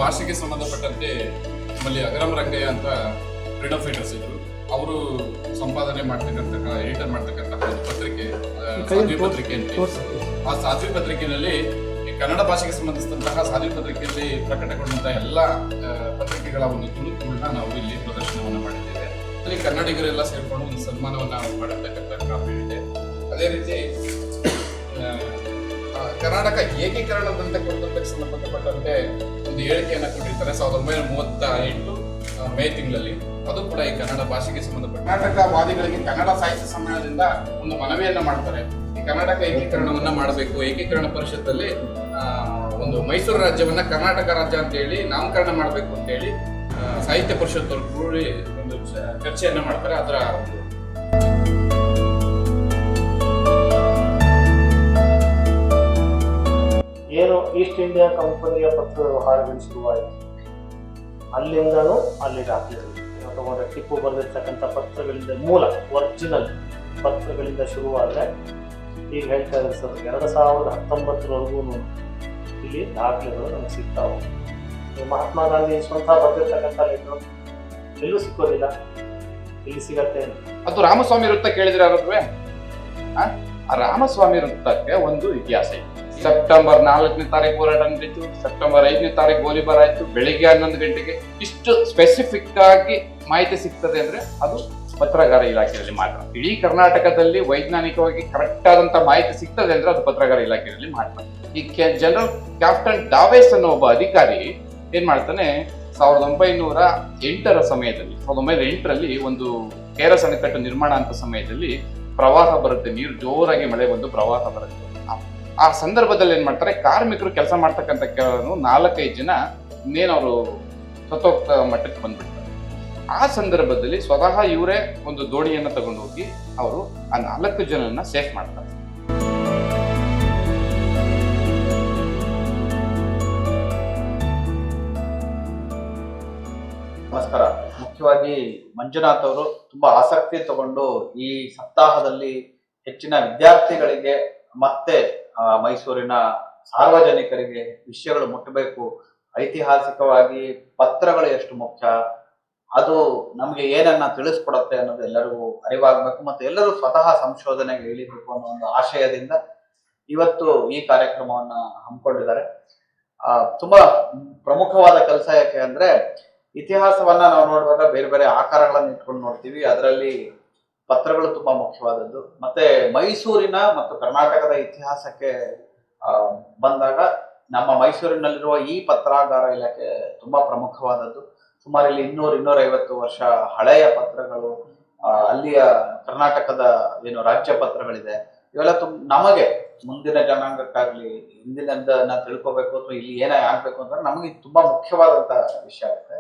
ಭಾಷೆಗೆ ಸಂಬಂಧಪಟ್ಟಂತೆ ನಮ್ಮಲ್ಲಿ ಅಗರಂ ರಂಗಯ್ಯ ಅಂತ ಫ್ರೀಡಮ್ ಫೈಟರ್ಸ್ ಇದ್ರು. ಅವರು ಸಂಪಾದನೆ ಮಾಡ್ತಕ್ಕಂಥ ಎಡಿಟರ್ ಮಾಡ್ತಕ್ಕಂಥ ಒಂದು ಪತ್ರಿಕೆ ಸಾಧ್ವಿ ಪತ್ರಿಕೆ ಅಂತ. ಆ ಸಾಧ್ವಿ ಪತ್ರಿಕೆಯಲ್ಲಿ ಕನ್ನಡ ಭಾಷೆಗೆ ಸಂಬಂಧಿಸಿದಂತಹ ಸಾಧ್ವಿ ಪತ್ರಿಕೆಯಲ್ಲಿ ಪ್ರಕಟಗೊಂಡಂತಹ ಎಲ್ಲ ಪತ್ರಿಕೆಗಳ ಒಂದು ತುಣುಕುಗಳನ್ನ ನಾವು ಇಲ್ಲಿ ಪ್ರದರ್ಶನವನ್ನು ಮಾಡಿದ್ದೇವೆ. ಅಲ್ಲಿ ಕನ್ನಡಿಗರೆಲ್ಲ ಸೇರ್ಕೊಂಡು ಒಂದು ಸನ್ಮಾನವನ್ನ ಮಾಡತಕ್ಕಂಥ ಕ್ರಮ ಇದೆ. ಅದೇ ರೀತಿ ಕರ್ನಾಟಕ ಏಕೀಕರಣದಂತೆ ಕೊಡುವುದಕ್ಕೆ ಸಂಬಂಧಪಟ್ಟಂತೆ ಒಂದು ಹೇಳಿಕೆಯನ್ನು ಕೊಟ್ಟಿರ್ತಾರೆ 1938 ಮೇ ತಿಂಗಳಲ್ಲಿ. ಅದು ಕೂಡ ಈ ಕನ್ನಡ ಭಾಷೆಗೆ ಸಂಬಂಧಪಟ್ಟ ಕರ್ನಾಟಕವಾದಿಗಳಿಗೆ ಕನ್ನಡ ಸಾಹಿತ್ಯ ಸಮ್ಮೇಳನದಿಂದ ಒಂದು ಮನವಿಯನ್ನ ಮಾಡ್ತಾರೆ. ಈ ಕರ್ನಾಟಕ ಏಕೀಕರಣವನ್ನ ಮಾಡಬೇಕು, ಏಕೀಕರಣ ಪರಿಷತ್ತಲ್ಲಿ ಒಂದು ಮೈಸೂರು ರಾಜ್ಯವನ್ನ ಕರ್ನಾಟಕ ರಾಜ್ಯ ಅಂತ ಹೇಳಿ ನಾಮಕರಣ ಮಾಡಬೇಕು ಅಂತ ಹೇಳಿ ಸಾಹಿತ್ಯ ಪರಿಷತ್ ಕೂಡಿ ಒಂದು ಚರ್ಚೆಯನ್ನ ಮಾಡ್ತಾರೆ. ಅದರ ಏನು ಈಸ್ಟ್ ಇಂಡಿಯಾ ಕಂಪನಿಯ ಪತ್ರ ವ್ಯವಹಾರಗಳು ಶುರುವಾಯಿತು, ಅಲ್ಲಿಂದನೂ ಅಲ್ಲಿ ದಾಖಲೆಗಳು ತಗೊಂಡ್ರೆ ಟಿಪ್ಪು ಬರೆದಿರ್ತಕ್ಕಂಥ ಪತ್ರಗಳಿಂದ ಮೂಲ ಒರಿಜಿನಲ್ ಪತ್ರಗಳಿಂದ ಶುರುವಾದರೆ ಈಗ ಹೇಳ್ತಾ ಇದ್ದಾರೆ ಸರ್ 2019ವರೆಗೂ ಇಲ್ಲಿ ದಾಖಲೆಗಳು ನಮ್ಗೆ ಸಿಗ್ತಾವೆ. ಮಹಾತ್ಮ ಗಾಂಧಿ ಸ್ವಂತ ಬರೆದಿರ್ತಕ್ಕಂಥ ಲೆಟರ್ ಎಲ್ಲೂ ಸಿಕ್ಕೋದಿಲ್ಲ, ಇಲ್ಲಿ ಸಿಗತ್ತೆ. ಅದು ರಾಮಸ್ವಾಮಿ ವೃತ್ತ ಕೇಳಿದ್ರೆ ಅವ್ರದ್ವೇ ಆ ರಾಮಸ್ವಾಮಿ ವೃತ್ತಕ್ಕೆ ಒಂದು ಇತಿಹಾಸ ಇದೆ. ಸೆಪ್ಟೆಂಬರ್ 4ನೇ ತಾರೀಕು ಹೋರಾಟ ನಡೀತು, ಸೆಪ್ಟೆಂಬರ್ 5ನೇ ತಾರೀಕು ಗೋಲಿಬಾರ್ ಆಯ್ತು, ಬೆಳಿಗ್ಗೆ 11 ಗಂಟೆಗೆ. ಇಷ್ಟು ಸ್ಪೆಸಿಫಿಕ್ ಆಗಿ ಮಾಹಿತಿ ಸಿಗ್ತದೆ ಅಂದ್ರೆ ಅದು ಪತ್ರಗಾರ ಇಲಾಖೆಯಲ್ಲಿ ಮಾತ್ರ. ಇಡೀ ಕರ್ನಾಟಕದಲ್ಲಿ ವೈಜ್ಞಾನಿಕವಾಗಿ ಕರೆಕ್ಟ್ ಆದಂತ ಮಾಹಿತಿ ಸಿಗ್ತದೆ ಅಂದ್ರೆ ಅದು ಪತ್ರಗಾರ ಇಲಾಖೆಯಲ್ಲಿ ಮಾತ್ರ. ಈ ಜನರಲ್ ಕ್ಯಾಪ್ಟನ್ ಡಾವೇಸ್ ಅನ್ನೋ ಒಬ್ಬ ಅಧಿಕಾರಿ ಏನ್ ಮಾಡ್ತಾನೆ, 1908ರ ಸಮಯದಲ್ಲಿ 1908ರಲ್ಲಿ ಒಂದು KRS ಅಣೆಕಟ್ಟು ನಿರ್ಮಾಣ ಅಂತ ಸಮಯದಲ್ಲಿ ಪ್ರವಾಹ ಬರುತ್ತೆ, ನೀರು ಜೋರಾಗಿ ಮಳೆ ಬಂದು ಪ್ರವಾಹ ಬರುತ್ತೆ. ಆ ಸಂದರ್ಭದಲ್ಲಿ ಏನ್ ಮಾಡ್ತಾರೆ, ಕಾರ್ಮಿಕರು ಕೆಲಸ ಮಾಡ್ತಕ್ಕಂಥ 4-5 ಜನ ಇನ್ನೇನವರು ಸತ್ತೋಗ್ತ ಮಟ್ಟಕ್ಕೆ ಬಂದ್ಬಿಡ್ತಾರೆ. ಆ ಸಂದರ್ಭದಲ್ಲಿ ಸ್ವತಃ ಇವರೇ ಒಂದು ದೋಣಿಯನ್ನ ತಗೊಂಡು ಹೋಗಿ ಅವರು ಆ 4 ಜನನ್ನ ಸೇಫ್ ಮಾಡ್ತಾರೆ. ನಮಸ್ಕಾರ. ಮುಖ್ಯವಾಗಿ ಮಂಜುನಾಥ್ ಅವರು ತುಂಬಾ ಆಸಕ್ತಿ ತಗೊಂಡು ಈ ಸಪ್ತಾಹದಲ್ಲಿ ಹೆಚ್ಚಿನ ವಿದ್ಯಾರ್ಥಿಗಳಿಗೆ ಮತ್ತೆ ಮೈಸೂರಿನ ಸಾರ್ವಜನಿಕರಿಗೆ ವಿಷಯಗಳು ಮುಟ್ಟಬೇಕು, ಐತಿಹಾಸಿಕವಾಗಿ ಪತ್ರಗಳು ಎಷ್ಟು ಮುಖ್ಯ, ಅದು ನಮಗೆ ಏನನ್ನ ತಿಳಿಸ್ಕೊಡುತ್ತೆ ಅನ್ನೋದು ಎಲ್ಲರಿಗೂ ಅರಿವಾಗಬೇಕು, ಮತ್ತು ಎಲ್ಲರೂ ಸ್ವತಃ ಸಂಶೋಧನೆಗೆ ಇಳಿಬೇಕು ಅನ್ನೋ ಒಂದು ಆಶಯದಿಂದ ಇವತ್ತು ಈ ಕಾರ್ಯಕ್ರಮವನ್ನ ಹಮ್ಮಿಕೊಂಡಿದ್ದಾರೆ. ತುಂಬಾ ಪ್ರಮುಖವಾದ ಕೆಲಸ. ಯಾಕೆ ಅಂದ್ರೆ ಇತಿಹಾಸವನ್ನ ನಾವು ನೋಡುವಾಗ ಬೇರೆ ಬೇರೆ ಆಕಾರಗಳನ್ನು ಇಟ್ಕೊಂಡು ನೋಡ್ತೀವಿ, ಅದರಲ್ಲಿ ಪತ್ರಗಳು ತುಂಬಾ ಮುಖ್ಯವಾದದ್ದು. ಮತ್ತೆ ಮೈಸೂರಿನ ಮತ್ತು ಕರ್ನಾಟಕದ ಇತಿಹಾಸಕ್ಕೆ ಬಂದಾಗ ನಮ್ಮ ಮೈಸೂರಿನಲ್ಲಿರುವ ಈ ಪತ್ರಾಗಾರ ಇಲಾಖೆ ತುಂಬಾ ಪ್ರಮುಖವಾದದ್ದು. ಸುಮಾರು ಇಲ್ಲಿ 200-250 ವರ್ಷ ಹಳೆಯ ಪತ್ರಗಳು, ಅಲ್ಲಿಯ ಕರ್ನಾಟಕದ ಏನು ರಾಜ್ಯ ಪತ್ರಗಳಿದೆ, ಇವೆಲ್ಲ ನಮಗೆ ಮುಂದಿನ ಜನಾಂಗಕ್ಕಾಗ್ಲಿ ಹಿಂದಿನದನ್ನ ತಿಳ್ಕೋಬೇಕು ಅಥವಾ ಇಲ್ಲಿ ಏನೇ ಆಗ್ಬೇಕು ಅಂದ್ರೆ ನಮಗೆ ತುಂಬಾ ಮುಖ್ಯವಾದಂತ ವಿಷಯ ಆಗುತ್ತೆ.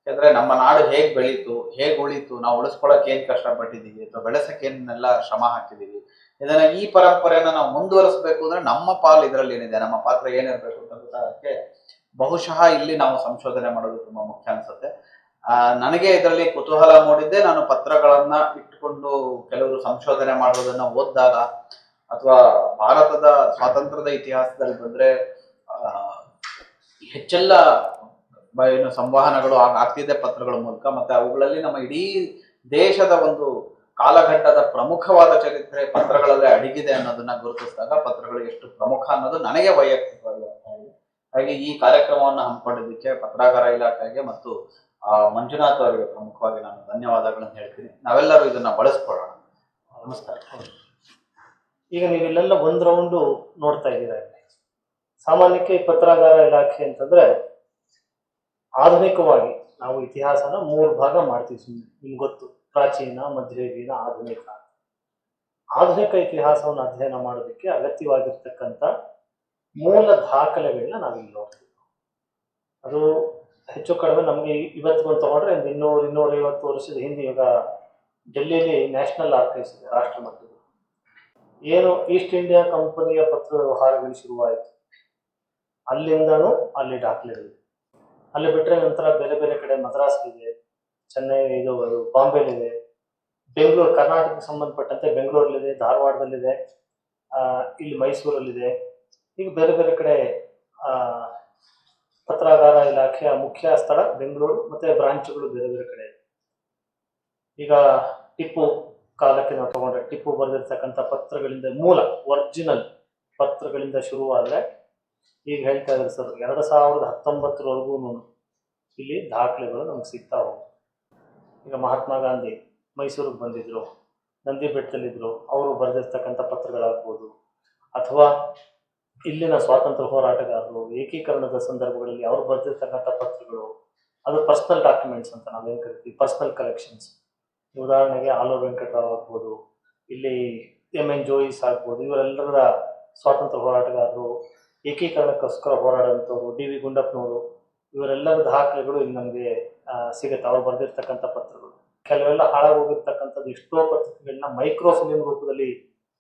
ಯಾಕಂದ್ರೆ ನಮ್ಮ ನಾಡು ಹೇಗ್ ಬೆಳೀತು, ಹೇಗ್ ಉಳಿತು, ನಾವು ಉಳಿಸ್ಕೊಳಕ್ ಏನ್ ಕಷ್ಟಪಟ್ಟಿದೀವಿ ಅಥವಾ ಬೆಳೆಸಕ್ಕೆ ಏನೆಲ್ಲ ಶ್ರಮ ಹಾಕಿದೀವಿ, ಇದನ್ನ ಈ ಪರಂಪರೆಯನ್ನ ನಾವು ಮುಂದುವರಿಸಬೇಕು ಅಂದ್ರೆ ನಮ್ಮ ಪಾಲು ಇದರಲ್ಲಿ ಏನಿದೆ, ನಮ್ಮ ಪಾತ್ರ ಏನಿರ್ಬೇಕು ಅಂತ ಗೊತ್ತಾಗಕ್ಕೆ ಬಹುಶಃ ಇಲ್ಲಿ ನಾವು ಸಂಶೋಧನೆ ಮಾಡೋದು ತುಂಬಾ ಮುಖ್ಯ ಅನ್ಸುತ್ತೆ. ನನಗೆ ಇದರಲ್ಲಿ ಕುತೂಹಲ ಮೂಡಿದ್ದೆ, ನಾನು ಪತ್ರಗಳನ್ನ ಇಟ್ಟುಕೊಂಡು ಕೆಲವರು ಸಂಶೋಧನೆ ಮಾಡೋದನ್ನ ಓದಿದಾಗ, ಅಥವಾ ಭಾರತದ ಸ್ವಾತಂತ್ರ್ಯದ ಇತಿಹಾಸದಲ್ಲಿ ಬಂದ್ರೆ ಹೆಚ್ಚೆಲ್ಲ ಏನು ಸಂವಹನಗಳು ಆಗ್ತಿದೆ ಪತ್ರಗಳ ಮೂಲಕ, ಮತ್ತೆ ಅವುಗಳಲ್ಲಿ ನಮ್ಮ ಇಡೀ ದೇಶದ ಒಂದು ಕಾಲಘಟ್ಟದ ಪ್ರಮುಖವಾದ ಚರಿತ್ರೆ ಪತ್ರಗಳಲ್ಲೇ ಅಡಗಿದೆ ಅನ್ನೋದನ್ನ ಗುರುತಿಸಿದಾಗ ಪತ್ರಗಳು ಎಷ್ಟು ಪ್ರಮುಖ ಅನ್ನೋದು ನನಗೆ ವೈಯಕ್ತಿಕವಾಗಿ ಅರ್ಥ ಆಗಿದೆ. ಹಾಗೆ ಈ ಕಾರ್ಯಕ್ರಮವನ್ನು ಹಮ್ಮಿಕೊಂಡಿದ್ದಕ್ಕೆ ಪತ್ರಾಗಾರ ಇಲಾಖೆಗೆ ಮತ್ತು ಮಂಜುನಾಥ್ ಅವರಿಗೆ ಪ್ರಮುಖವಾಗಿ ನಾನು ಧನ್ಯವಾದಗಳನ್ನು ಹೇಳ್ತೀನಿ. ನಾವೆಲ್ಲರೂ ಇದನ್ನ ಬಳಸ್ಕೊಳ್ಳೋಣ. ನಮಸ್ಕಾರ. ಈಗ ನೀವಿಲ್ಲೆಲ್ಲ ಒಂದು ರೌಂಡು ನೋಡ್ತಾ ಇದ್ದೀರಾ. ಸಾಮಾನ್ಯಕ್ಕೆ ಈ ಪತ್ರಾಗಾರ ಇಲಾಖೆ ಅಂತಂದ್ರೆ ಆಧುನಿಕವಾಗಿ ನಾವು ಇತಿಹಾಸನ 3 ಭಾಗ ಮಾಡ್ತೀವಿ. ಸುಮ್ಮನೆ ನಿಮ್ಗೆ ಗೊತ್ತು, ಪ್ರಾಚೀನ, ಮಧ್ಯಯುಗೀನ, ಆಧುನಿಕ. ಆಧುನಿಕ ಇತಿಹಾಸವನ್ನು ಅಧ್ಯಯನ ಮಾಡೋದಕ್ಕೆ ಅಗತ್ಯವಾಗಿರ್ತಕ್ಕಂಥ ಮೂಲ ದಾಖಲೆಗಳನ್ನ ನಾವಿಲ್ಲಿ ನೋಡ್ತೀವಿ. ಅದು ಹೆಚ್ಚು ಕಡಿಮೆ ನಮಗೆ ಇವತ್ತು ತಗೊಂಡ್ರೆ 200-250 ವರ್ಷದ ಹಿಂದೆ. ಈಗ ಡೆಲ್ಲಿಯಲ್ಲಿ ನ್ಯಾಷನಲ್ ಆರ್ಕೈವ್ಸ್ ಇದೆ, ರಾಷ್ಟ್ರ ಮಟ್ಟದ. ಏನು ಈಸ್ಟ್ ಇಂಡಿಯಾ ಕಂಪನಿಯ ಪತ್ರ ವ್ಯವಹಾರಗಳು ಶುರುವಾಯಿತು, ಅಲ್ಲಿಂದನೂ ಅಲ್ಲಿ ದಾಖಲೆಗಳಿದೆ. ಅಲ್ಲಿ ಬಿಟ್ಟರೆ ನಂತರ ಬೇರೆ ಬೇರೆ ಕಡೆ ಮದ್ರಾಸ್ಲಿದೆ, ಚೆನ್ನೈ, ಇದು ಬಾಂಬೆಲಿದೆ, ಬೆಂಗಳೂರು, ಕರ್ನಾಟಕಕ್ಕೆ ಸಂಬಂಧಪಟ್ಟಂತೆ ಬೆಂಗಳೂರಲ್ಲಿದೆ, ಧಾರವಾಡದಲ್ಲಿದೆ, ಇಲ್ಲಿ ಮೈಸೂರಲ್ಲಿದೆ. ಈಗ ಬೇರೆ ಬೇರೆ ಕಡೆ ಪತ್ರಾಗಾರ ಇಲಾಖೆಯ ಮುಖ್ಯ ಸ್ಥಳ ಬೆಂಗಳೂರು, ಮತ್ತೆ ಬ್ರಾಂಚ್ಗಳು ಬೇರೆ ಬೇರೆ ಕಡೆ ಇದೆ. ಈಗ ಟಿಪ್ಪು ಕಾಲಕ್ಕೆ ನಾವು ತಗೊಂಡ್ರೆ ಟಿಪ್ಪು ಬರೆದಿರ್ತಕ್ಕಂಥ ಪತ್ರಗಳಿಂದ ಮೂಲ ಒರಿಜಿನಲ್ ಪತ್ರಗಳಿಂದ ಶುರುವಾದರೆ ಈಗ ಹೇಳ್ತಾ ಇದ್ದಾರೆ ಸರ್ 2019ವರೆಗೂ ಇಲ್ಲಿ ದಾಖಲೆಗಳು ನಮ್ಗೆ ಸಿಗ್ತಾ ಹೋಗಿ. ಈಗ ಮಹಾತ್ಮ ಗಾಂಧಿ ಮೈಸೂರಿಗೆ ಬಂದಿದ್ರು, ನಂದಿ ಬೆಟ್ಟದಲ್ಲಿದ್ದರು, ಅವರು ಬರೆದಿರ್ತಕ್ಕಂಥ ಪತ್ರಗಳಾಗ್ಬೋದು, ಅಥವಾ ಇಲ್ಲಿನ ಸ್ವಾತಂತ್ರ್ಯ ಹೋರಾಟಗಾರರು ಏಕೀಕರಣದ ಸಂದರ್ಭಗಳಲ್ಲಿ ಅವರು ಬರೆದಿರ್ತಕ್ಕಂಥ ಪತ್ರಗಳು, ಅದು ಪರ್ಸನಲ್ ಡಾಕ್ಯುಮೆಂಟ್ಸ್ ಅಂತ ನಾವೇನು ಕರಿತೀವಿ, ಪರ್ಸನಲ್ ಕಲೆಕ್ಷನ್ಸ್. ಉದಾಹರಣೆಗೆ ಆಲೂರು ವೆಂಕಟರಾವ್ ಆಗ್ಬೋದು, ಇಲ್ಲಿ M.N. ಜೋಯಿಸ್ ಆಗ್ಬೋದು, ಇವರೆಲ್ಲರ ಸ್ವಾತಂತ್ರ್ಯ ಹೋರಾಟಗಾರರು, ಏಕೀಕರಣಕ್ಕೋಸ್ಕರ ಹೋರಾಡೋಂಥವ್ರು, D.V. ಗುಂಡಪ್ಪನವರು, ಇವರೆಲ್ಲರ ದಾಖಲೆಗಳು ಇಲ್ಲಿ ನಮಗೆ ಸಿಗುತ್ತೆ. ಅವ್ರು ಬರೆದಿರ್ತಕ್ಕಂಥ ಪತ್ರಗಳು. ಕೆಲವೆಲ್ಲ ಹಾಳಾಗೋಗಿರ್ತಕ್ಕಂಥದ್ದು ಎಷ್ಟೋ ಪತ್ರಿಕೆಗಳನ್ನ ಮೈಕ್ರೋ ಫಿಲಿಂ ರೂಪದಲ್ಲಿ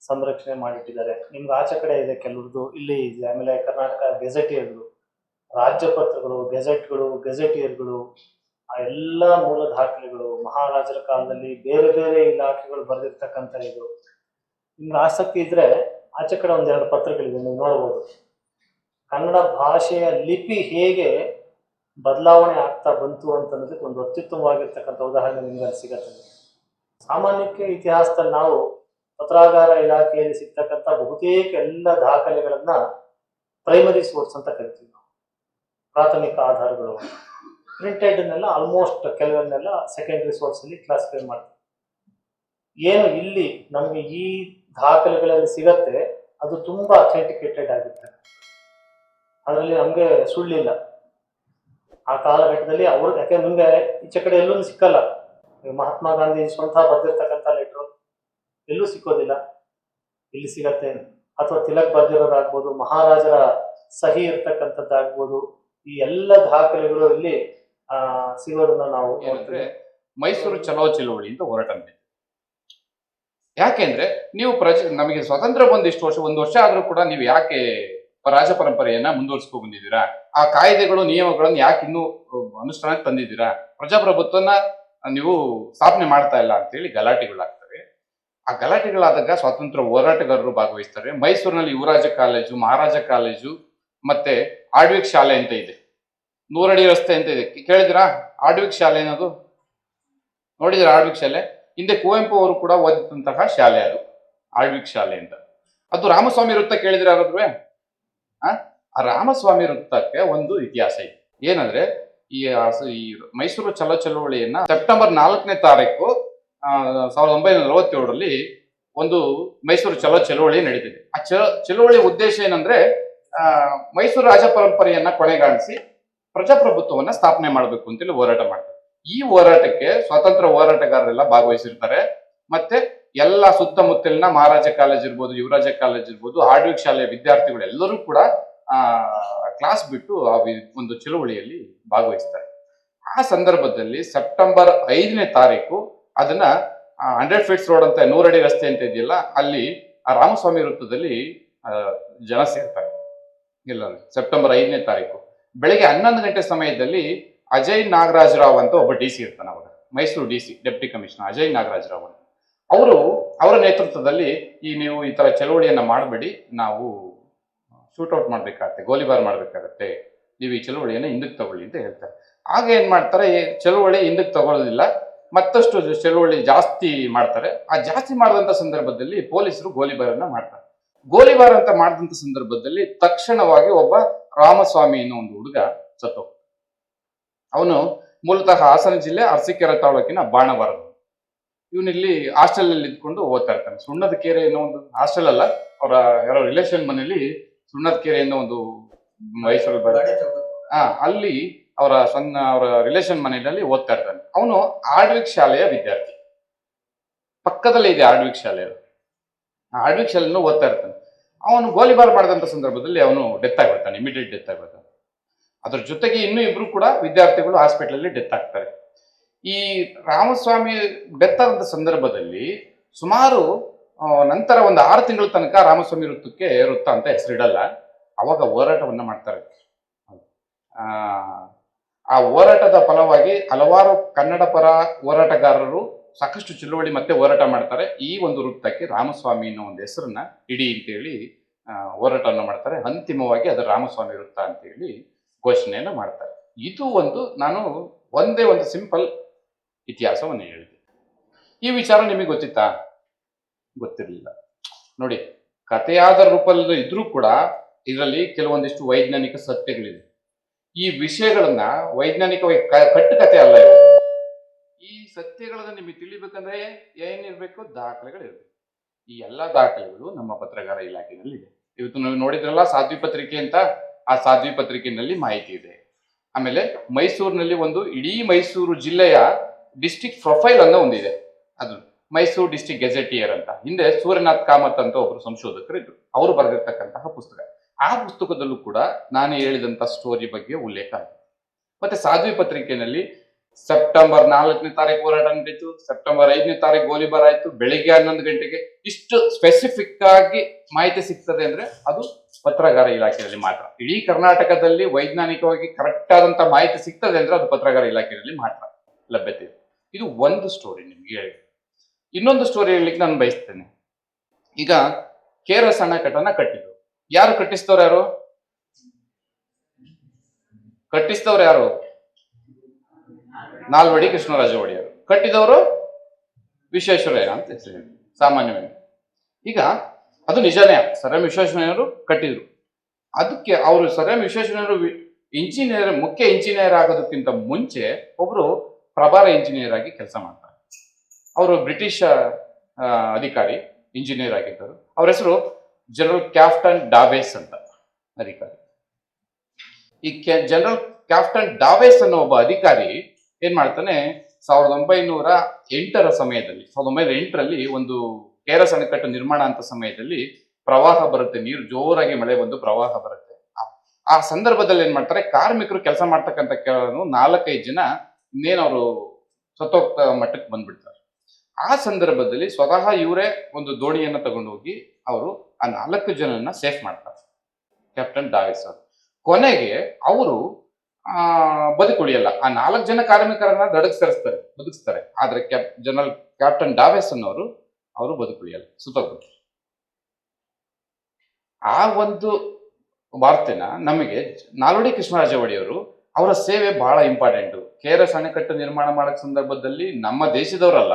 ಸಂರಕ್ಷಣೆ ಮಾಡಿಟ್ಟಿದ್ದಾರೆ. ನಿಮ್ಗೆ ಆಚೆ ಕಡೆ ಇದೆ ಕೆಲವ್ರದ್ದು, ಇಲ್ಲಿ ಇದೆ. ಆಮೇಲೆ ಕರ್ನಾಟಕ ಗೆಜೆಟಿಯರ್ಗಳು, ರಾಜ್ಯ ಪತ್ರಗಳು, ಗೆಜೆಟಿಯರ್ಗಳು, ಆ ಎಲ್ಲ ಮೂಲ ದಾಖಲೆಗಳು, ಮಹಾರಾಜರ ಕಾಲದಲ್ಲಿ ಬೇರೆ ಬೇರೆ ಇಲಾಖೆಗಳು ಬರೆದಿರ್ತಕ್ಕಂಥ ಇದು. ನಿಮ್ಗೆ ಆಸಕ್ತಿ ಇದ್ರೆ ಆಚೆ ಕಡೆ ಒಂದೆರಡು ಪತ್ರಗಳಿದೆ, ನೀವು ನೋಡ್ಬೋದು. ಕನ್ನಡ ಭಾಷೆಯ ಲಿಪಿ ಹೇಗೆ ಬದಲಾವಣೆ ಆಗ್ತಾ ಬಂತು ಅಂತ ಅನ್ನೋದಕ್ಕೆ ಒಂದು ಅತ್ಯುತ್ತಮವಾಗಿರ್ತಕ್ಕಂಥ ಉದಾಹರಣೆ ನಿಮ್ಗೆ ಅಲ್ಲಿ ಸಿಗತ್ತೆ. ಸಾಮಾನ್ಯಕ್ಕೆ ಇತಿಹಾಸದಲ್ಲಿ ನಾವು ಪತ್ರಾಗಾರ ಇಲಾಖೆಯಲ್ಲಿ ಸಿಗ್ತಕ್ಕಂಥ ಬಹುತೇಕ ಎಲ್ಲ ದಾಖಲೆಗಳನ್ನ ಪ್ರೈಮರಿ ಸೋರ್ಸ್ ಅಂತ ಕರಿತೀವಿ ನಾವು. ಪ್ರಾಥಮಿಕ ಆಧಾರಗಳು ಪ್ರಿಂಟೆಡ್ನೆಲ್ಲ ಆಲ್ಮೋಸ್ಟ್ ಕೆಲವನ್ನೆಲ್ಲ ಸೆಕೆಂಡರಿ ಸೋರ್ಸ್ ಅಲ್ಲಿ ಕ್ಲಾಸಿಫೈ ಮಾಡ್ತೀವಿ. ಏನು ಇಲ್ಲಿ ನಮಗೆ ಈ ದಾಖಲೆಗಳಲ್ಲಿ ಸಿಗತ್ತೆ ಅದು ತುಂಬಾ ಅಥೆಂಟಿಕೇಟೆಡ್ ಆಗಿರ್ತದೆ. ಅದರಲ್ಲಿ ನಮಗೆ ಸುಳ್ಳಿಲ್ಲ. ಆ ಕಾಲಘಟ್ಟದಲ್ಲಿ ಅವರು, ಯಾಕೆ ನಿಮ್ಗೆ ಈಚೆ ಕಡೆ ಎಲ್ಲೂ ಸಿಕ್ಕಲ್ಲ. ಮಹಾತ್ಮ ಗಾಂಧಿ ಸ್ವಂತ ಬರೆದಿರ್ತಕ್ಕಂಥ ಲೆಟ್ರು ಎಲ್ಲೂ ಸಿಕ್ಕೋದಿಲ್ಲ, ಇಲ್ಲಿ ಸಿಗತ್ತೆ. ಅಥವಾ ತಿಲಕ್ ಬರೆದಿರೋದಾಗ್ಬೋದು, ಮಹಾರಾಜರ ಸಹಿ ಇರ್ತಕ್ಕಂಥದ್ದಾಗ್ಬೋದು, ಈ ಎಲ್ಲ ದಾಖಲೆಗಳು ಇಲ್ಲಿ ಸಿಗೋದನ್ನ ನಾವು ಏನಂದ್ರೆ ಮೈಸೂರು ಚಲೋ ಚಳುವಳಿ ಅಂತ ಹೋರಾಟ ನಡೆಯಿತು. ಯಾಕೆಂದ್ರೆ ನೀವು ನಮಗೆ ಸ್ವಾತಂತ್ರ್ಯ ಬಂದ ಇಷ್ಟು ವರ್ಷ, ಒಂದು ವರ್ಷ ಆದ್ರೂ ಕೂಡ ನೀವು ಯಾಕೆ ರಾಜ ಪರಂಪರೆಯನ್ನ ಮುಂದುವರಿಸ್ಕೊ ಬಂದಿದ್ದೀರಾ? ಆ ಕಾಯ್ದೆಗಳು ನಿಯಮಗಳನ್ನು ಯಾಕೆ ಇನ್ನೂ ಅನುಷ್ಠಾನಕ್ಕೆ ತಂದಿದ್ದೀರಾ? ಪ್ರಜಾಪ್ರಭುತ್ವನ ನೀವು ಸ್ಥಾಪನೆ ಮಾಡ್ತಾ ಇಲ್ಲ ಅಂತೇಳಿ ಗಲಾಟೆಗಳಾಗ್ತವೆ. ಆ ಗಲಾಟೆಗಳಾದಾಗ ಸ್ವಾತಂತ್ರ್ಯ ಹೋರಾಟಗಾರರು ಭಾಗವಹಿಸ್ತಾರೆ. ಮೈಸೂರಿನಲ್ಲಿ ಯುವರಾಜ ಕಾಲೇಜು, ಮಹಾರಾಜ ಕಾಲೇಜು, ಮತ್ತೆ ಆಳ್ವಿಕ್ ಶಾಲೆ ಅಂತ ಇದೆ, 100 ಅಡಿ ರಸ್ತೆ ಅಂತ ಇದೆ. ಕೇಳಿದಿರಾ ಆಳ್ವಿಕ್ ಶಾಲೆ ಅನ್ನೋದು? ನೋಡಿದಿರಾ ಆಳ್ವಿಕ್ ಶಾಲೆ? ಹಿಂದೆ ಕುವೆಂಪು ಅವರು ಕೂಡ ಓದಿದಂತಹ ಶಾಲೆ ಅದು, ಆಳ್ವಿಕ್ ಶಾಲೆ ಅಂತ. ಅದು ರಾಮಸ್ವಾಮಿ ವೃತ್ತ ಕೇಳಿದ್ರೆ ಯಾರಾದ್ರೂ? ಆ ರಾಮಸ್ವಾಮಿ ವೃತ್ತಕ್ಕೆ ಒಂದು ಇತಿಹಾಸ ಇದೆ. ಏನಂದ್ರೆ ಈ ಮೈಸೂರು ಚಲೋ ಚಳುವಳಿಯನ್ನ ಸೆಪ್ಟೆಂಬರ್ 4ನೇ ತಾರೀಕು 1947ರಲ್ಲಿ ಒಂದು ಮೈಸೂರು ಚಲೋ ಚಳುವಳಿ ನಡೀತಿದೆ. ಆ ಚಳುವಳಿ ಉದ್ದೇಶ ಏನಂದ್ರೆ ಮೈಸೂರು ರಾಜ ಪರಂಪರೆಯನ್ನ ಕೊನೆಗಾಣಿಸಿ ಪ್ರಜಾಪ್ರಭುತ್ವವನ್ನ ಸ್ಥಾಪನೆ ಮಾಡಬೇಕು ಅಂತೇಳಿ ಹೋರಾಟ ಮಾಡ್ತಾರೆ. ಈ ಹೋರಾಟಕ್ಕೆ ಸ್ವಾತಂತ್ರ್ಯ ಹೋರಾಟಗಾರರೆಲ್ಲ ಭಾಗವಹಿಸಿರ್ತಾರೆ. ಮತ್ತೆ ಎಲ್ಲ ಸುತ್ತಮುತ್ತಲಿನ ಮಹಾರಾಜ ಕಾಲೇಜ್ ಇರ್ಬೋದು, ಯುವರಾಜ ಕಾಲೇಜ್ ಇರ್ಬೋದು, ಆಳ್ವಿಕ್ ಶಾಲೆಯ ವಿದ್ಯಾರ್ಥಿಗಳು ಎಲ್ಲರೂ ಕೂಡ ಕ್ಲಾಸ್ ಬಿಟ್ಟು ಆ ಒಂದು ಚಳುವಳಿಯಲ್ಲಿ ಭಾಗವಹಿಸ್ತಾರೆ. ಆ ಸಂದರ್ಭದಲ್ಲಿ ಸೆಪ್ಟೆಂಬರ್ 5ನೇ ತಾರೀಕು ಅದನ್ನ 100 ಫೀಟ್ಸ್ ರೋಡ್ ಅಂತ 100 ಅಡಿ ರಸ್ತೆ ಅಂತ ಇದೆಯಲ್ಲ, ಅಲ್ಲಿ ಆ ರಾಮಸ್ವಾಮಿ ವೃತ್ತದಲ್ಲಿ ಜನ ಸೇರ್ತಾರೆ. ಇಲ್ಲ, ಸೆಪ್ಟೆಂಬರ್ 5ನೇ ತಾರೀಕು ಬೆಳಿಗ್ಗೆ 11 ಗಂಟೆ ಸಮಯದಲ್ಲಿ ಅಜಯ್ ನಾಗರಾಜ್ ರಾವ್ ಅಂತ ಒಬ್ಬ DC ಇರ್ತಾನೆ. ಅವಾಗ Mysuru DC deputy commissioner Ajay Nagaraj Rao ಅಂತ. ಅವರ ನೇತೃತ್ವದಲ್ಲಿ ನೀವು ಈ ತರ ಚಳುವಳಿಯನ್ನ ಮಾಡಬೇಡಿ, ನಾವು ಶೂಟ್ಔಟ್ ಮಾಡ್ಬೇಕಾಗತ್ತೆ, ಗೋಲಿಬಾರ್ ಮಾಡ್ಬೇಕಾಗತ್ತೆ, ನೀವು ಈ ಚಳುವಳಿಯನ್ನ ಹಿಂದಕ್ಕೆ ತಗೊಳ್ಳಿ ಅಂತ ಹೇಳ್ತಾರೆ. ಆಗ ಏನ್ ಮಾಡ್ತಾರೆ, ಚಳುವಳಿ ಹಿಂದಕ್ಕೆ ತಗೊಳ್ಳೋದಿಲ್ಲ, ಮತ್ತಷ್ಟು ಚಳುವಳಿ ಜಾಸ್ತಿ ಮಾಡ್ತಾರೆ. ಆ ಜಾಸ್ತಿ ಮಾಡಿದಂತ ಸಂದರ್ಭದಲ್ಲಿ ಪೊಲೀಸರು ಗೋಲಿಬಾರನ್ನ ಮಾಡ್ತಾರೆ. ಗೋಲಿಬಾರ್ ಅಂತ ಮಾಡಿದಂತ ಸಂದರ್ಭದಲ್ಲಿ ತಕ್ಷಣವಾಗಿ ಒಬ್ಬ ರಾಮಸ್ವಾಮಿ ಅನ್ನೋ ಒಂದು ಹುಡುಗ ಸತ್ತೋಗ್ತಾನೆ. ಅವನು ಮೂಲತಃ ಹಾಸನ ಜಿಲ್ಲೆ ಅರಸೀಕೆರೆ ತಾಲೂಕಿನ ಬಾಣವರದ. ಇವನಿಲ್ಲಿ ಹಾಸ್ಟೆಲ್ ಅಲ್ಲಿ ಇದ್ಕೊಂಡು ಓದ್ತಾ ಇರ್ತಾನೆ. ಸುಣ್ಣದ ಕೆರೆ ಅನ್ನೋ ಒಂದು ಹಾಸ್ಟೆಲ್ ಅಲ್ಲ, ಅವರ ಯಾರೋ ರಿಲೇಷನ್ ಮನೆಯಲ್ಲಿ ಸುಣ್ಣದ ಕೆರೆ ಅನ್ನೋ ಒಂದು ಮೈಸೂರಲ್ಲಿ ಅಲ್ಲಿ ಅವರ ರಿಲೇಷನ್ ಮನೆಯಲ್ಲಿ ಓದ್ತಾ ಇರ್ತಾನೆ. ಅವನು ಆಳ್ವಿಕ್ ಶಾಲೆಯ ವಿದ್ಯಾರ್ಥಿ. ಪಕ್ಕದಲ್ಲೇ ಇದೆ ಆಳ್ವಿಕ್ ಶಾಲೆ. ಆಳ್ವಿಕ್ ಶಾಲೆಯನ್ನು ಓದ್ತಾ ಇರ್ತಾನೆ. ಅವನು ಗೋಲಿಬಾರ್ ಮಾಡಿದಂತ ಸಂದರ್ಭದಲ್ಲಿ ಅವನು ಡೆತ್ ಆಗಿಬಿಡ್ತಾನೆ, ಇಮಿಡಿಯೇಟ್ ಡೆತ್ ಆಗಿಬಿಡ್ತಾನೆ. ಅದ್ರ ಜೊತೆಗೆ ಇನ್ನೂ ಇಬ್ರು ಕೂಡ ವಿದ್ಯಾರ್ಥಿಗಳು ಹಾಸ್ಪಿಟಲ್ ಅಲ್ಲಿ ಡೆತ್ ಆಗ್ತಾರೆ. ಈ ರಾಮಸ್ವಾಮಿ ಡೆತ್ ಆದಂತ ಸಂದರ್ಭದಲ್ಲಿ ಸುಮಾರು ನಂತರ ಒಂದು 6 ತಿಂಗಳ ತನಕ ರಾಮಸ್ವಾಮಿ ವೃತ್ತ ಅಂತ ಹೆಸರಿಡಲ್ಲ. ಅವಾಗ ಹೋರಾಟವನ್ನ ಮಾಡ್ತಾರೆ. ಆ ಹೋರಾಟದ ಫಲವಾಗಿ ಹಲವಾರು ಕನ್ನಡ ಪರ ಹೋರಾಟಗಾರರು ಸಾಕಷ್ಟು ಚಳುವಳಿ ಮತ್ತೆ ಹೋರಾಟ ಮಾಡ್ತಾರೆ. ಈ ಒಂದು ವೃತ್ತಕ್ಕೆ ರಾಮಸ್ವಾಮಿ ಅನ್ನೋ ಒಂದು ಹೆಸರನ್ನ ಇಡಿ ಅಂತೇಳಿ ಹೋರಾಟವನ್ನು ಮಾಡ್ತಾರೆ. ಅಂತಿಮವಾಗಿ ಅದು ರಾಮಸ್ವಾಮಿ ವೃತ್ತ ಅಂತೇಳಿ ಘೋಷಣೆಯನ್ನು ಮಾಡ್ತಾರೆ. ಇದು ಒಂದು ನಾನು ಒಂದೇ ಒಂದು ಸಿಂಪಲ್ ಇತಿಹಾಸವನ್ನು ಹೇಳಿದೆ. ಈ ವಿಚಾರ ನಿಮಗೆ ಗೊತ್ತಿತ್ತಾ? ಗೊತ್ತಿರಲಿಲ್ಲ. ನೋಡಿ, ಕಥೆಯಾದ ರೂಪದಲ್ಲಿ ಇದ್ರೂ ಕೂಡ ಇದರಲ್ಲಿ ಕೆಲವೊಂದಿಷ್ಟು ವೈಜ್ಞಾನಿಕ ಸತ್ಯಗಳಿದೆ. ಈ ವಿಷಯಗಳನ್ನ ವೈಜ್ಞಾನಿಕವಾಗಿ ಕಟ್ಟುಕತೆ ಅಲ್ಲ ಇವು. ಈ ಸತ್ಯಗಳನ್ನ ನಿಮಗೆ ತಿಳಿಬೇಕಂದ್ರೆ ಏನಿರ್ಬೇಕು? ದಾಖಲೆಗಳಿರ್ಬೇಕು. ಈ ಎಲ್ಲಾ ದಾಖಲೆಗಳು ನಮ್ಮ ಪತ್ರಕಾರ ಇಲಾಖೆಯಲ್ಲಿ ಇದೆ. ಇವತ್ತು ನಾವು ನೋಡಿದ್ರಲ್ಲ ಸಾಧ್ವಿ ಪತ್ರಿಕೆ ಅಂತ, ಆ ಸಾಧ್ವಿ ಪತ್ರಿಕೆಯಲ್ಲಿ ಮಾಹಿತಿ ಇದೆ. ಆಮೇಲೆ ಮೈಸೂರಿನಲ್ಲಿ ಒಂದು ಇಡೀ ಮೈಸೂರು ಜಿಲ್ಲೆಯ ಡಿಸ್ಟ್ರಿಕ್ಟ್ ಪ್ರೊಫೈಲ್ ಅನ್ನೋ ಒಂದಿದೆ. ಅದು ಮೈಸೂರು ಡಿಸ್ಟ್ರಿಕ್ಟ್ ಗೆಜೆಟಿಯರ್ ಅಂತ. ಹಿಂದೆ ಸೂರ್ಯನಾಥ್ ಕಾಮತ್ ಅಂತ ಒಬ್ರು ಸಂಶೋಧಕರು ಇದ್ರು, ಅವರು ಬರೆದಿರ್ತಕ್ಕಂತಹ ಪುಸ್ತಕ. ಆ ಪುಸ್ತಕದಲ್ಲೂ ಕೂಡ ನಾನು ಹೇಳಿದಂತ ಸ್ಟೋರಿ ಬಗ್ಗೆ ಉಲ್ಲೇಖ ಆಗಿದೆ. ಮತ್ತೆ ಸಾಧ್ವಿ ಪತ್ರಿಕೆಯಲ್ಲಿ ಸೆಪ್ಟೆಂಬರ್ 4ನೇ ತಾರೀಕು ಹೋರಾಟ ನಡೀತು, ಸೆಪ್ಟೆಂಬರ್ 5ನೇ ತಾರೀಕು ಗೋಲಿಬಾರ್ ಆಯ್ತು, ಬೆಳಿಗ್ಗೆ 11 ಗಂಟೆಗೆ. ಇಷ್ಟು ಸ್ಪೆಸಿಫಿಕ್ ಆಗಿ ಮಾಹಿತಿ ಸಿಗ್ತದೆ ಅಂದ್ರೆ ಅದು ಪತ್ರಗಾರ ಇಲಾಖೆಯಲ್ಲಿ ಮಾತ್ರ. ಇಡೀ ಕರ್ನಾಟಕದಲ್ಲಿ ವೈಜ್ಞಾನಿಕವಾಗಿ ಕರೆಕ್ಟ್ ಆದಂತ ಮಾಹಿತಿ ಸಿಗ್ತದೆ ಅಂದ್ರೆ ಅದು ಪತ್ರಗಾರ ಇಲಾಖೆಯಲ್ಲಿ ಮಾತ್ರ ಲಭ್ಯತೆ ಇದೆ. ಇದು ಒಂದು ಸ್ಟೋರಿ ನಿಮ್ಗೆ ಹೇಳಿ. ಇನ್ನೊಂದು ಸ್ಟೋರಿ ಹೇಳಲಿಕ್ಕೆ ನಾನು ಬಯಸ್ತೇನೆ. ಈಗ KRS ಅಣೆಕಟ್ಟನ್ನ ಕಟ್ಟಿದ್ರು. ಯಾರು ಕಟ್ಟಿಸ್ತವ್ರು? ಯಾರು? ನಾಲ್ವಡಿ ಕೃಷ್ಣರಾಜ ಒಡೆಯರು. ಕಟ್ಟಿದವರು ವಿಶ್ವೇಶ್ವರಯ್ಯ ಅಂತ ಹೆಸರು ಸಾಮಾನ್ಯವಾಗಿ. ಈಗ ಅದು ನಿಜನೇ, ಸರ್ ಎಂ ವಿಶ್ವೇಶ್ವರಯ್ಯನವರು ಕಟ್ಟಿದ್ರು. ಅದಕ್ಕೆ ಅವರು ಸರ್ ಎಂ ವಿಶ್ವೇಶ್ವರಯ್ಯನವರು ಮುಖ್ಯ ಇಂಜಿನಿಯರ್ ಆಗೋದಕ್ಕಿಂತ ಮುಂಚೆ ಒಬ್ರು ಪ್ರಭಾರ ಇಂಜಿನಿಯರ್ ಆಗಿ ಕೆಲಸ ಮಾಡ್ತಾರೆ. ಅವರು ಬ್ರಿಟಿಷ್ ಅಧಿಕಾರಿ, ಇಂಜಿನಿಯರ್ ಆಗಿದ್ದರು. ಅವ್ರ ಹೆಸರು ಜನರಲ್ ಕ್ಯಾಪ್ಟನ್ ಡಾವೇಸ್ ಅಂತ ಅಧಿಕಾರಿ. ಈ ಜನರಲ್ ಕ್ಯಾಪ್ಟನ್ ಡಾವೇಸ್ ಅನ್ನೋ ಒಬ್ಬ ಅಧಿಕಾರಿ ಏನ್ ಮಾಡ್ತಾನೆ, 1908ರ ಸಮಯದಲ್ಲಿ 1908ರಲ್ಲಿ ಒಂದು KRS ಅಣೆಕಟ್ಟು ನಿರ್ಮಾಣ ಅಂತ ಸಮಯದಲ್ಲಿ ಪ್ರವಾಹ ಬರುತ್ತೆ, ನೀರು ಜೋರಾಗಿ ಮಳೆ ಬಂದು ಪ್ರವಾಹ ಬರುತ್ತೆ. ಆ ಸಂದರ್ಭದಲ್ಲಿ ಏನ್ ಮಾಡ್ತಾರೆ, ಕಾರ್ಮಿಕರು ಕೆಲಸ ಮಾಡ್ತಕ್ಕಂಥ 4-5 ಜನ ಇನ್ನೇನವರು ಸತ್ತೋಗ್ತ ಮಟ್ಟಕ್ಕೆ ಬಂದ್ಬಿಡ್ತಾರೆ. ಆ ಸಂದರ್ಭದಲ್ಲಿ ಸ್ವತಃ ಇವರೇ ಒಂದು ದೋಣಿಯನ್ನ ತಗೊಂಡು ಹೋಗಿ ಅವರು ಆ 4 ಜನನ್ನ ಸೇಫ್ ಮಾಡ್ತಾರೆ, ಕ್ಯಾಪ್ಟನ್ ಡಾವಿಸ್ ಅವರು. ಕೊನೆಗೆ ಅವರು ಬದುಕುಳಿಯಲ್ಲ. ಆ 4 ಜನ ಕಾರ್ಮಿಕರನ್ನ ಬದುಕಿಸ್ತಾರೆ. ಆದ್ರೆ ಜನರಲ್ ಕ್ಯಾಪ್ಟನ್ ಡಾವಿಸ್ ಅನ್ನೋರು ಅವರು ಬದುಕುಳಿಯಲ್ಲ, ಸುತ್ತೋಗ್ಬಿಟ್ರು. ಆ ಒಂದು ವಾರ್ತೆನ ನಮಗೆ ನಾಲ್ವಡಿ ಕೃಷ್ಣರಾಜ ಒಡೆಯರು, ಅವರ ಸೇವೆ ಬಹಳ ಇಂಪಾರ್ಟೆಂಟ್. KRS ಅಣೆಕಟ್ಟು ನಿರ್ಮಾಣ ಮಾಡೋ ಸಂದರ್ಭದಲ್ಲಿ ನಮ್ಮ ದೇಶದವರಲ್ಲ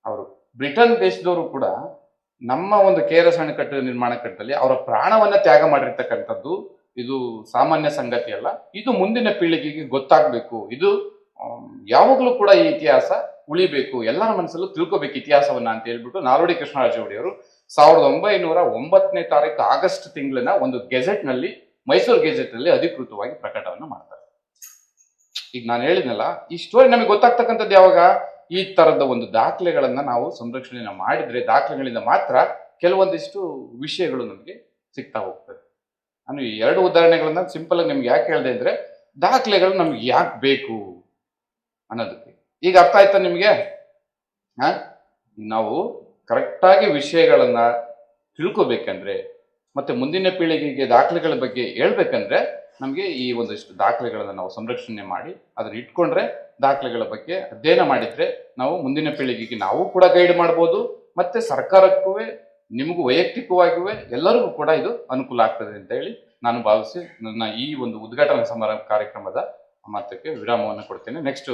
ಅವರು ಬ್ರಿಟನ್ ದೇಶದವರು ಕೂಡ ನಮ್ಮ ಒಂದು KRS ಅಣೆಕಟ್ಟು ನಿರ್ಮಾಣ ಕಟ್ಟದಲ್ಲಿ ಅವರ ಪ್ರಾಣವನ್ನ ತ್ಯಾಗ ಮಾಡಿರ್ತಕ್ಕಂಥದ್ದು ಇದು ಸಾಮಾನ್ಯ ಸಂಗತಿ ಅಲ್ಲ. ಇದು ಮುಂದಿನ ಪೀಳಿಗೆಗೆ ಗೊತ್ತಾಗ್ಬೇಕು. ಇದು ಯಾವಾಗ್ಲೂ ಕೂಡ ಈ ಇತಿಹಾಸ ಉಳಿಬೇಕು, ಎಲ್ಲರ ಮನಸ್ಸಲ್ಲೂ ತಿಳ್ಕೊಬೇಕು ಇತಿಹಾಸವನ್ನ ಅಂತ ಹೇಳ್ಬಿಟ್ಟು ನಾಲ್ವಡಿ ಕೃಷ್ಣರಾಜ ಒಡೆಯರು 1909ನೇ ತಾರೀಕು ಆಗಸ್ಟ್ ತಿಂಗಳಿನ ಒಂದು ಗೆಜೆಟ್ ನಲ್ಲಿ, ಮೈಸೂರು ಗೆಜೆಟ್ ನಲ್ಲಿ ಅಧಿಕೃತವಾಗಿ ಪ್ರಕಟವನ್ನು ಮಾಡ್ತಾರೆ. ಈಗ ನಾನು ಹೇಳಿದ್ನಲ್ಲ, ಈ ಸ್ಟೋರಿ ನಮಗೆ ಗೊತ್ತಾಗ್ತಕ್ಕಂಥದ್ದು ಯಾವಾಗ? ಈ ತರದ ಒಂದು ದಾಖಲೆಗಳನ್ನ ನಾವು ಸಂರಕ್ಷಣೆ ಮಾಡಿದ್ರೆ, ದಾಖಲೆಗಳಿಂದ ಮಾತ್ರ ಕೆಲವೊಂದಿಷ್ಟು ವಿಷಯಗಳು ನಮಗೆ ಸಿಗ್ತಾ ಹೋಗ್ತದೆ. ನಾನು ಈ 2 ಉದಾಹರಣೆಗಳನ್ನ ಸಿಂಪಲ್ ಆಗಿ ನಿಮ್ಗೆ ಯಾಕೆ ಹೇಳಿದೆ ಅಂದ್ರೆ, ದಾಖಲೆಗಳು ನಮ್ಗೆ ಯಾಕೆ ಬೇಕು ಅನ್ನೋದಕ್ಕೆ. ಈಗ ಅರ್ಥ ಆಯ್ತಾ ನಿಮ್ಗೆ? ನಾವು ಕರೆಕ್ಟಾಗಿ ವಿಷಯಗಳನ್ನ ತಿಳ್ಕೊಬೇಕಂದ್ರೆ ಮತ್ತೆ ಮುಂದಿನ ಪೀಳಿಗೆಗೆ ದಾಖಲೆಗಳ ಬಗ್ಗೆ ಹೇಳ್ಬೇಕಂದ್ರೆ ನಮಗೆ ಈ ಒಂದಿಷ್ಟು ದಾಖಲೆಗಳನ್ನ ನಾವು ಸಂರಕ್ಷಣೆ ಮಾಡಿ ಅದನ್ನ ಇಟ್ಕೊಂಡ್ರೆ, ದಾಖಲೆಗಳ ಬಗ್ಗೆ ಅಧ್ಯಯನ ಮಾಡಿದ್ರೆ ನಾವು ಮುಂದಿನ ಪೀಳಿಗೆಗೆ ನಾವು ಕೂಡ ಗೈಡ್ ಮಾಡ್ಬೋದು, ಮತ್ತೆ ಸರ್ಕಾರಕ್ಕೂ ನಿಮಗೂ ವೈಯಕ್ತಿಕವಾಗಿಯೂ ಎಲ್ಲರಿಗೂ ಕೂಡ ಇದು ಅನುಕೂಲ ಆಗ್ತದೆ ಅಂತ ಹೇಳಿ ನಾನು ಭಾವಿಸಿ ನನ್ನ ಈ ಒಂದು ಉದ್ಘಾಟನಾ ಸಮಾರಂಭ ಕಾರ್ಯಕ್ರಮದ ಮಾತಕ್ಕೆ ವಿರಾಮವನ್ನು ಕೊಡ್ತೇನೆ. ನೆಕ್ಸ್ಟ್